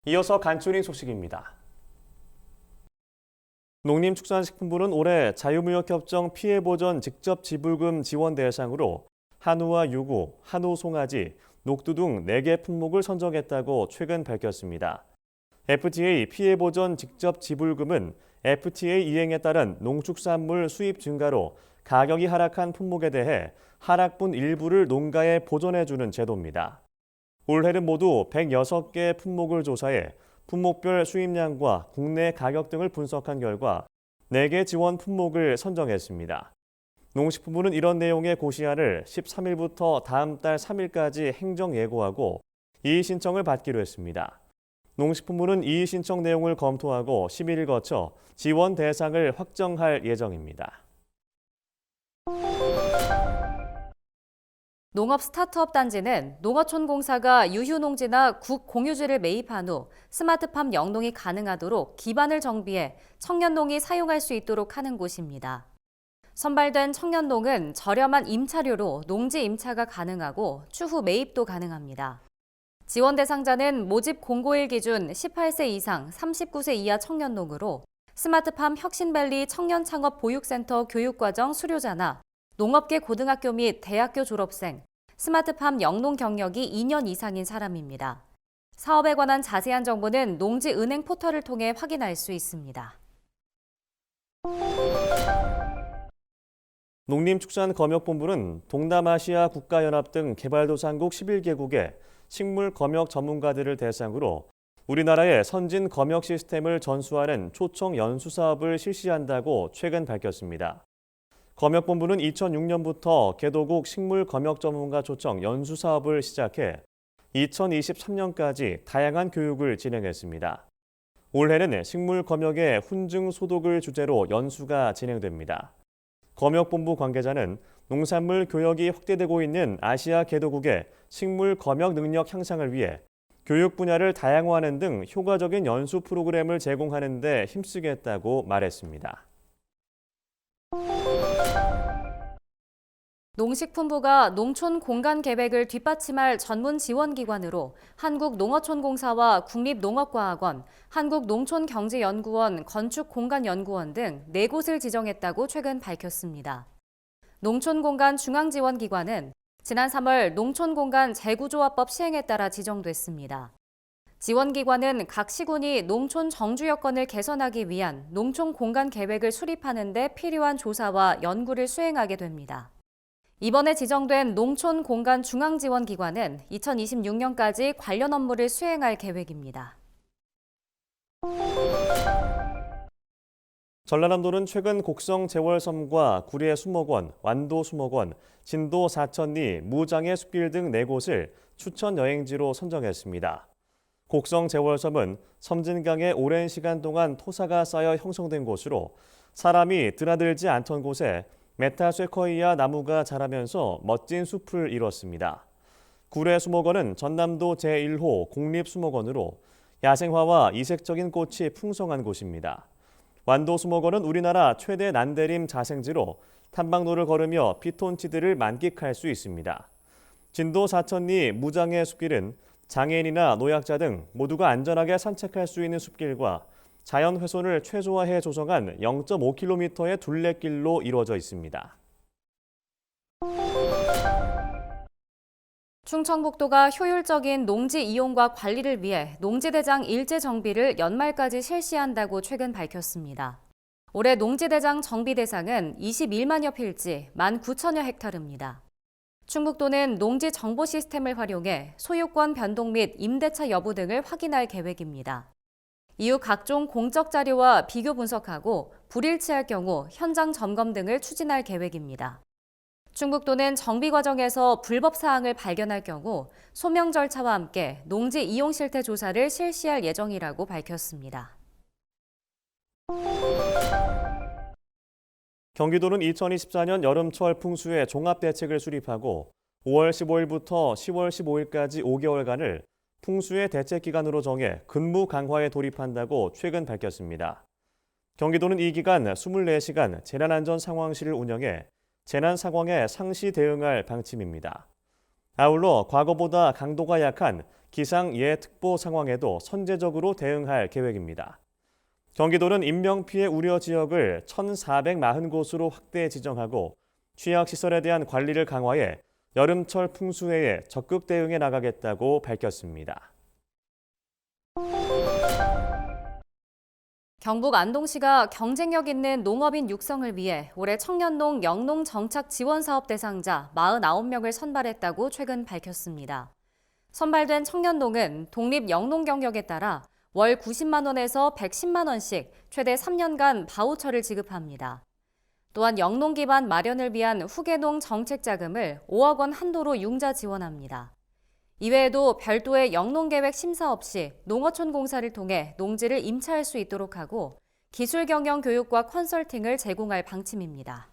이어서 간추린 소식입니다. 농림축산식품부는 올해 자유무역협정 피해보전 직접지불금 지원 대상으로 한우와 유구, 한우 송아지, 녹두 등 4개 품목을 선정했다고 최근 밝혔습니다. FTA 피해보전 직접지불금은 FTA 이행에 따른 농축산물 수입 증가로 가격이 하락한 품목에 대해 하락분 일부를 농가에 보전해주는 제도입니다. 올해는 모두 106개 품목을 조사해 품목별 수입량과 국내 가격 등을 분석한 결과 4개 지원 품목을 선정했습니다. 농식품부는 이런 내용의 고시안을 13일부터 다음 달 3일까지 행정 예고하고 이의 신청을 받기로 했습니다. 농식품부는 이의 신청 내용을 검토하고 10일을 거쳐 지원 대상을 확정할 예정입니다. 농업 스타트업 단지는 농어촌공사가 유휴농지나 국공유지를 매입한 후 스마트팜 영농이 가능하도록 기반을 정비해 청년농이 사용할 수 있도록 하는 곳입니다. 선발된 청년농은 저렴한 임차료로 농지 임차가 가능하고 추후 매입도 가능합니다. 지원 대상자는 모집 공고일 기준 18세 이상 39세 이하 청년농으로 스마트팜 혁신밸리 청년창업보육센터 교육과정 수료자나 농업계 고등학교 및 대학교 졸업생, 스마트팜 영농 경력이 2년 이상인 사람입니다. 사업에 관한 자세한 정보는 농지은행 포털을 통해 확인할 수 있습니다. 농림축산검역본부는 동남아시아 국가연합 등 개발도상국 11개국의 식물 검역 전문가들을 대상으로 우리나라의 선진 검역 시스템을 전수하는 초청 연수 사업을 실시한다고 최근 밝혔습니다. 검역본부는 2006년부터 개도국 식물 검역 전문가 초청 연수 사업을 시작해 2023년까지 다양한 교육을 진행했습니다. 올해는 식물 검역의 훈증 소독을 주제로 연수가 진행됩니다. 검역본부 관계자는 농산물 교역이 확대되고 있는 아시아 개도국의 식물 검역 능력 향상을 위해 교육 분야를 다양화하는 등 효과적인 연수 프로그램을 제공하는 데 힘쓰겠다고 말했습니다. 농식품부가 농촌 공간 계획을 뒷받침할 전문 지원기관으로 한국농어촌공사와 국립농업과학원, 한국농촌경제연구원, 건축공간연구원 등 4곳을 지정했다고 최근 밝혔습니다. 농촌공간중앙지원기관은 지난 3월 농촌공간 재구조화법 시행에 따라 지정됐습니다. 지원기관은 각 시군이 농촌 정주 여건을 개선하기 위한 농촌 공간 계획을 수립하는 데 필요한 조사와 연구를 수행하게 됩니다. 이번에 지정된 농촌 공간 중앙지원기관은 2026년까지 관련 업무를 수행할 계획입니다. 전라남도는 최근 곡성 재월섬과 구례 수목원, 완도 수목원, 진도 사천리, 무장의 숲길 등 4곳을 추천 여행지로 선정했습니다. 곡성 재월섬은 섬진강에 오랜 시간 동안 토사가 쌓여 형성된 곳으로 사람이 드나들지 않던 곳에 메타쇠커이아 나무가 자라면서 멋진 숲을 이뤘습니다. 구례 수목원은 전남도 제1호 공립수목원으로 야생화와 이색적인 꽃이 풍성한 곳입니다. 완도 수목원은 우리나라 최대 난대림 자생지로 탐방로를 걸으며 피톤치드를 만끽할 수 있습니다. 진도 사천리 무장의 숲길은 장애인이나 노약자 등 모두가 안전하게 산책할 수 있는 숲길과 자연 훼손을 최소화해 조성한 0.5km의 둘레길로 이루어져 있습니다. 충청북도가 효율적인 농지 이용과 관리를 위해 농지대장 일제 정비를 연말까지 실시한다고 최근 밝혔습니다. 올해 농지대장 정비 대상은 21만여 필지, 19,000여 헥타르입니다. 충북도는 농지 정보 시스템을 활용해 소유권 변동 및 임대차 여부 등을 확인할 계획입니다. 이후 각종 공적 자료와 비교 분석하고 불일치할 경우 현장 점검 등을 추진할 계획입니다. 충북도는 정비 과정에서 불법 사항을 발견할 경우 소명 절차와 함께 농지 이용 실태 조사를 실시할 예정이라고 밝혔습니다. 경기도는 2024년 여름철 풍수에 종합대책을 수립하고 5월 15일부터 10월 15일까지 5개월간을 풍수의 대책 기간으로 정해 근무 강화에 돌입한다고 최근 밝혔습니다. 경기도는 이 기간 24시간 재난안전 상황실을 운영해 재난 상황에 상시 대응할 방침입니다. 아울러 과거보다 강도가 약한 기상예특보 상황에도 선제적으로 대응할 계획입니다. 경기도는 인명피해 우려 지역을 1,440곳으로 확대 지정하고 취약시설에 대한 관리를 강화해 여름철 풍수해에 적극 대응해 나가겠다고 밝혔습니다. 경북 안동시가 경쟁력 있는 농업인 육성을 위해 올해 청년농 영농 정착 지원 사업 대상자 49명을 선발했다고 최근 밝혔습니다. 선발된 청년농은 독립 영농 경력에 따라 월 90만 원에서 110만 원씩 최대 3년간 바우처를 지급합니다. 또한 영농 기반 마련을 위한 후계농 정책 자금을 5억 원 한도로 융자 지원합니다. 이외에도 별도의 영농계획 심사 없이 농어촌 공사를 통해 농지를 임차할 수 있도록 하고 기술 경영 교육과 컨설팅을 제공할 방침입니다.